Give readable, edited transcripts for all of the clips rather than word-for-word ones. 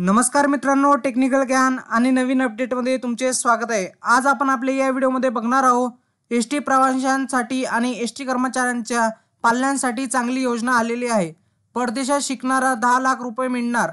नमस्कार मित्रांनो, टेक्निकल ज्ञान आणि नवीन अपडेटमध्ये तुमचे स्वागत आहे। आज आपण आपल्या या व्हिडिओमध्ये बघणार आहोत एसटी प्रवाशांसाठी आणि एसटी कर्मचाऱ्यांच्या पाल्यांसाठी चांगली योजना आलेली आहे। परदेशात शिकणारा 10 लाख रुपये मिळणार।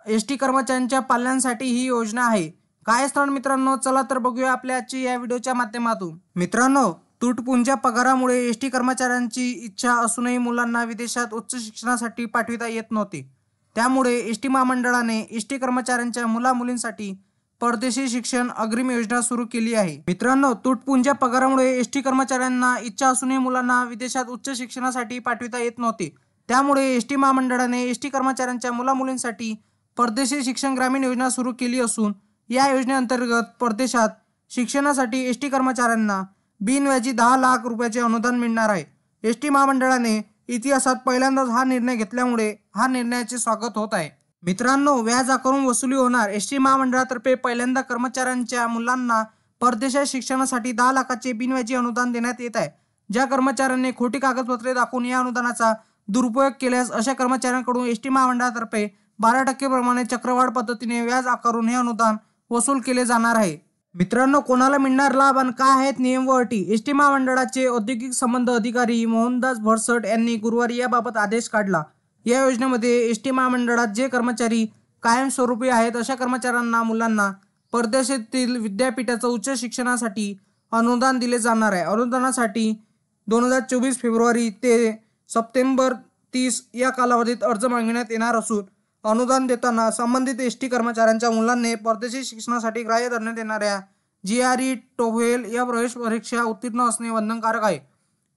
एसटी कर्मचाऱ्यांच्या पाल्यांसाठी ही योजना आहे। काय असणार मित्रांनो, चला तर बघूया आपल्या आजच्या या व्हिडिओच्या माध्यमातून। मित्रांनो, तुटपुंज्या पगारामुळे एसटी कर्मचाऱ्यांची इच्छा असूनही मुलांना विदेशात उच्च शिक्षणासाठी पाठविता येत नव्हते। त्यामुळे एसटी महामंडळाने एसटी कर्मचाऱ्यांच्या मुला-मुलींसाठी परदेशी शिक्षण अग्रिम योजना सुरू केली आहे। मित्रांनो, तुटपुंज्या पगारामुळे एसटी कर्मचाऱ्यांना इच्छा असूनही मुलांना विदेशात उच्च शिक्षणासाठी पाठविता येत नव्हते। त्यामुळे एसटी महामंडळाने एसटी कर्मचाऱ्यांच्या मुला-मुलींसाठी परदेशी शिक्षण ग्रामीण योजना सुरू केली असून या योजनेअंतर्गत परदेशात शिक्षणासाठी एसटी कर्मचाऱ्यांना बिनव्याजी 10 लाख रुपयाचे अनुदान मिळणार आहे। एसटी महामंडळाने इतिहासात पहिल्यांदाच हा निर्णय घेतल्यामुळे हा निर्णयाचे स्वागत होत आहे। मित्रांनो, व्याज आकारून वसुली होणार। एसटी महामंडळातर्फे पहिल्यांदा कर्मचाऱ्यांच्या मुलांना परदेशात शिक्षणासाठी 10 लाखाचे बिनव्याजी अनुदान देण्यात येत आहे। ज्या कर्मचाऱ्यांनी खोटी कागदपत्रे दाखवून या अनुदानाचा दुरुपयोग केल्यास अशा कर्मचाऱ्यांकडून एसटी महामंडळातर्फे 12% प्रमाणे चक्रवाढ पद्धतीने व्याज आकारून हे अनुदान वसूल केले जाणार आहे। मित्रांनो, कोणाला मिळणार लाभ आणि काय आहेत नियम व अटी? एसटी महामंडळाचे औद्योगिक संबंध अधिकारी मोहनदास भरसट यांनी गुरुवारी याबाबत आदेश काढला। या योजनेमध्ये एसटी महामंडळात जे कर्मचारी कायमस्वरूपी आहेत अशा कर्मचाऱ्यांना मुलांना परदेशातील विद्यापीठाचं उच्च शिक्षणासाठी अनुदान दिले जाणार आहे। अनुदानासाठी 2024 फेब्रुवारी ते सप्टेंबर 30 या कालावधीत अर्ज मागवण्यात येणार असून अनुदान देताना संबंधित एसटी कर्मचाऱ्यांच्या मुलांनी परदेशी शिक्षणासाठी ग्राह्य धरण्यात येणाऱ्या GRE, TOEFL या प्रवेश परीक्षा उत्तीर्ण असणे बंधनकारक आहे।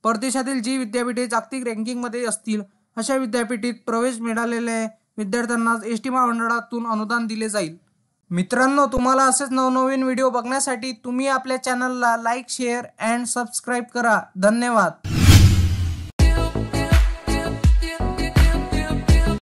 परदेशातील जी विद्यापीठे जागतिक रँकिंगमध्ये असतील अशा विद्यापीठात प्रवेश मिळालेल्या विद्यार्थ्यांना एसटी महामंडळातून अनुदान दिले जाईल। मित्रांनो, तुम्हाला असेच नवनवीन व्हिडिओ बघण्यासाठी तुम्ही आपल्या चॅनलला लाईक, शेअर अँड सबस्क्राईब करा। धन्यवाद।